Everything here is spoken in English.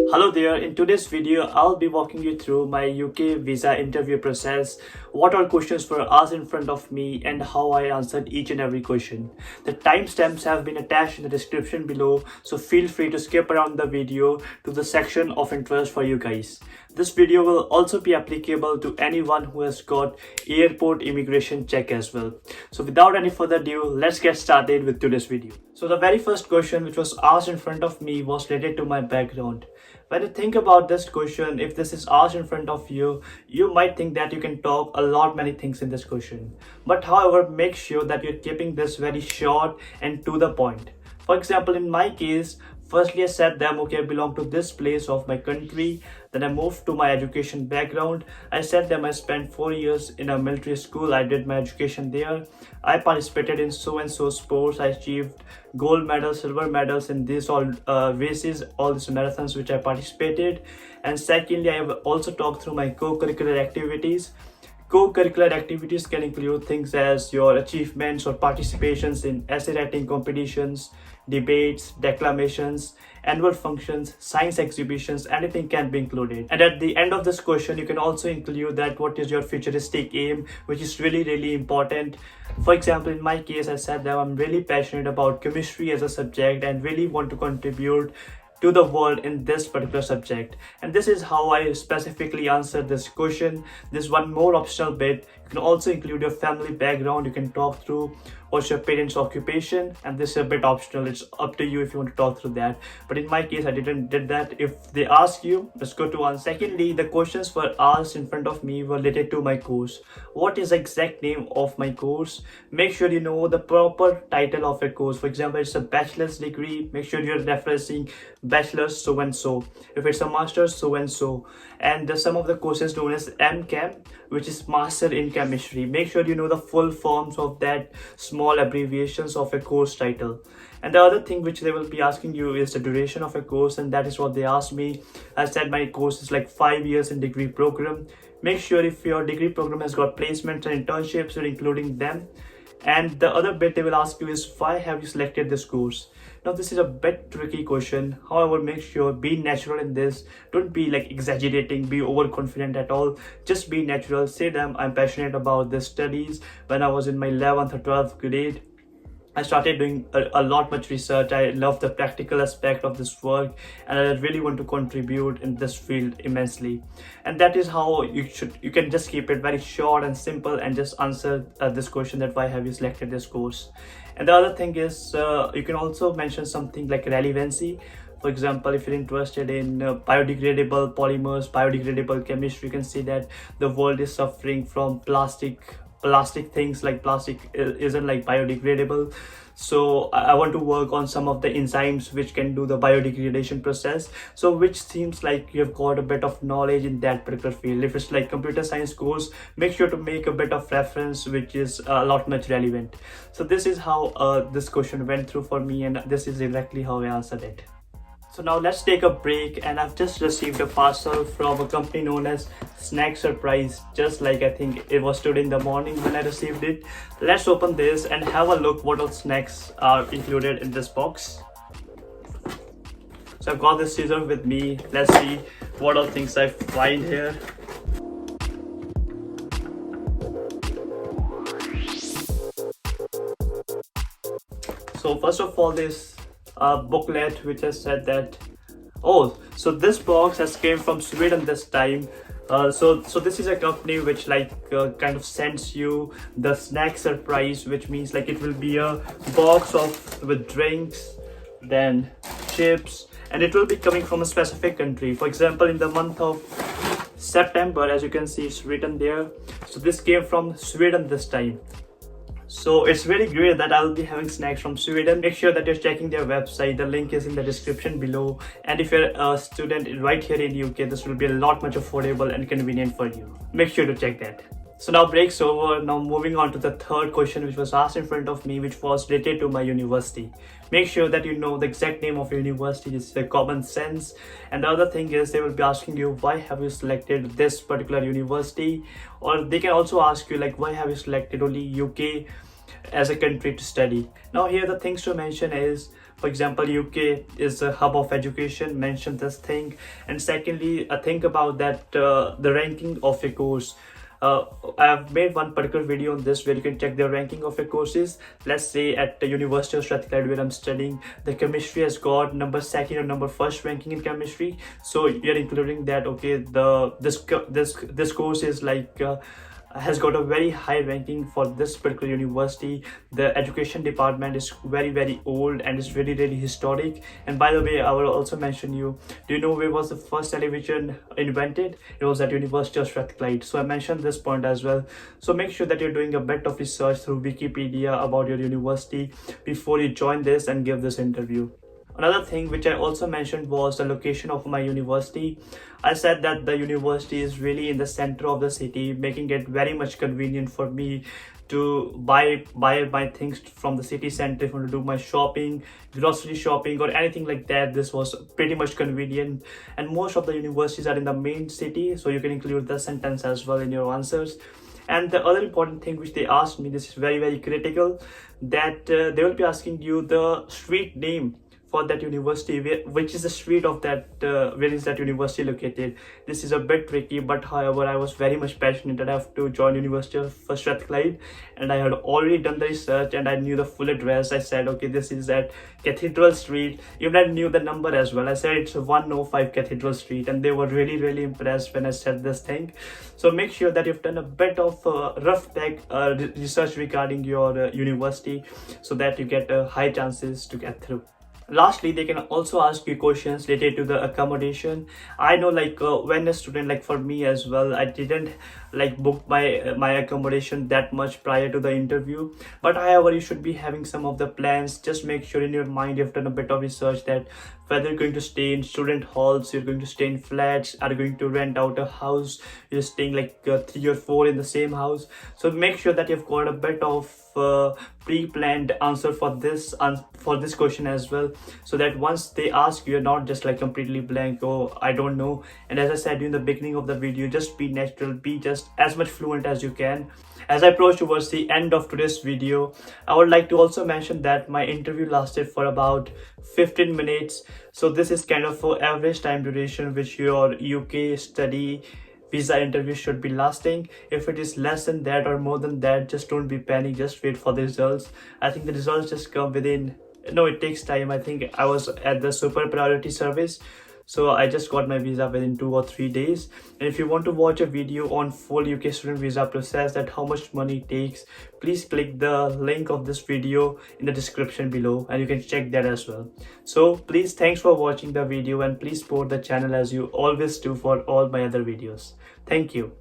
Hello there, in today's video I'll be walking you through my UK visa interview process, what all questions were asked in front of me and how I answered each and every question. The timestamps have been attached in the description below, so feel free to skip around the video to the section of interest for you guys. This video will also be applicable to anyone who has got airport immigration check as well. So without any further ado, let's get started with today's video. So the very first question which was asked in front of me was related to my background. When you think about this question, if this is asked in front of you, you might think that you can talk a lot many things in this question. But however, make sure that you're keeping this very short and to the point. For example, in my case, firstly I said them, okay, I belong to this place of my country. Then I moved to my education background. I said them I spent 4 years in a military school. I did my education there. I participated in so and so sports. I achieved gold medals, silver medals in these all races, all these marathons which I participated. And secondly, I have also talked through my co-curricular activities. Co-curricular activities can include things as your achievements or participations in essay writing competitions, debates, declamations, annual functions, science exhibitions, anything can be included. And at the end of this question, you can also include that what is your futuristic aim, which is really important. For example, in my case, I said that I'm really passionate about chemistry as a subject and really want to contribute to the world in this particular subject. And this is how I specifically answered this question. There's one more optional bit. You can also include your family background. You can talk through what's your parents' occupation, and this is a bit optional. It's up to you if you want to talk through that. But in my case, I did that. If they ask you, let's go to one. Secondly, the questions were asked in front of me were related to my course. What is the exact name of my course? Make sure you know the proper title of a course. For example, it's a bachelor's degree. Make sure you're referencing bachelor's so and so. If it's a master's, so and so. And some of the courses known as MChem, which is Master in Chemistry. Make sure you know the full forms of that, small abbreviations of a course title. And the other thing which they will be asking you is the duration of a course, and that is what they asked me. I said my course is like 5 years in degree program. Make sure if your degree program has got placements and internships, you're including them. And the other bit they will ask you is, why have you selected this course? Now this is a bit tricky question. However, make sure be natural in this. Don't be like exaggerating, be overconfident at all. Just be natural. Say them, I'm passionate about this studies. When I was in my 11th or 12th grade, I started doing a lot much research. I love the practical aspect of this work and I really want to contribute in this field immensely. And that is how you can just keep it very short and simple and just answer this question, that why have you selected this course. And the other thing is you can also mention something like relevancy. For example, if you're interested in biodegradable polymers, biodegradable chemistry, you can see that the world is suffering from plastic things, like plastic isn't like biodegradable. So I want to work on some of the enzymes which can do the biodegradation process. So which seems like you've got a bit of knowledge in that particular field. If it's like computer science course, make sure to make a bit of reference which is a lot much relevant. So this is how this question went through for me, and this is exactly how I answered it. So now let's take a break, and I've just received a parcel from a company known as SNACKSURPRISE, just like I think it was today in the morning when I received it. Let's open this and have a look what all snacks are included in this box. So I've got this scissor with me. Let's see what all things I find here. So first of all, this booklet which has said that, so this box has came from Sweden this time. So this is a company which like kind of sends you the SNACKSURPRISE, which means like it will be a box with drinks, then chips, and it will be coming from a specific country. For example, in the month of September, as you can see, it's written there. So this came from Sweden this time. So it's really great that I'll be having snacks from Sweden. Make sure that you're checking their website. The link is in the description below. And if you're a student right here in UK, this will be a lot much affordable and convenient for you. Make sure to check that. So now break's over. Now moving on to the third question which was asked in front of me, which was related to my university. Make sure that you know the exact name of your university. It's a common sense. And the other thing is they will be asking you, why have you selected this particular university? Or they can also ask you like, why have you selected only UK as a country to study? Now here the things to mention is, For example, UK is a hub of education, mention this thing. And secondly, think about that the ranking of a course. I have made one particular video on this where you can check the ranking of your courses. Let's say at the University of Strathclyde where I'm studying, the chemistry has got number second or number first ranking in chemistry. So you're including that, okay, this course is like has got a very high ranking for this particular university. The education department is very old and it's really historic. And by the way, I will also mention you, do you know where was the first television invented? It was at University of Strathclyde. So I mentioned this point as well. So make sure that you're doing a bit of research through Wikipedia about your university before you join this and give this interview. Another thing which I also mentioned was the location of my university. I said that the university is really in the center of the city, making it very much convenient for me to buy my things from the city center. If I want to do my shopping, grocery shopping or anything like that, this was pretty much convenient. And most of the universities are in the main city, so you can include the sentence as well in your answers. And the other important thing which they asked me, this is very critical, that they will be asking you the street name for that university, which is the street of that where is that university located. This is a bit tricky, but however I was very much passionate that I have to join University of Strathclyde, and I had already done the research and I knew the full address. I said, okay, this is at Cathedral Street. Even I knew the number as well. I said it's 105 Cathedral Street, and they were really impressed when I said this thing. So make sure that you've done a bit of rough tech research regarding your university so that you get high chances to get through. Lastly, they can also ask you questions related to the accommodation. I know, like when a student, like for me as well, I didn't like book my accommodation that much prior to the interview, but however you should be having some of the plans. Just make sure in your mind you've done a bit of research that whether you're going to stay in student halls, you're going to stay in flats, are you going to rent out a house, you're staying like 3 or 4 in the same house. So make sure that you've got a bit of pre-planned answer for this question as well, so that once they ask you, you're not just like completely blank, oh I don't know. And as I said in the beginning of the video, just be natural, be just as much fluent as you can. As I approach towards the end of today's video, I would like to also mention that my interview lasted for about 15 minutes. So this is kind of for average time duration which your UK study visa interview should be lasting. If it is less than that or more than that, just don't be panic, just wait for the results. I think the results just come within, no, it takes time. I think I was at the super priority service, so I just got my visa within 2 or 3 days. And if you want to watch a video on full UK student visa process, that how much money it takes, please click the link of this video in the description below and you can check that as well. So please, thanks for watching the video and please support the channel as you always do for all my other videos. Thank you.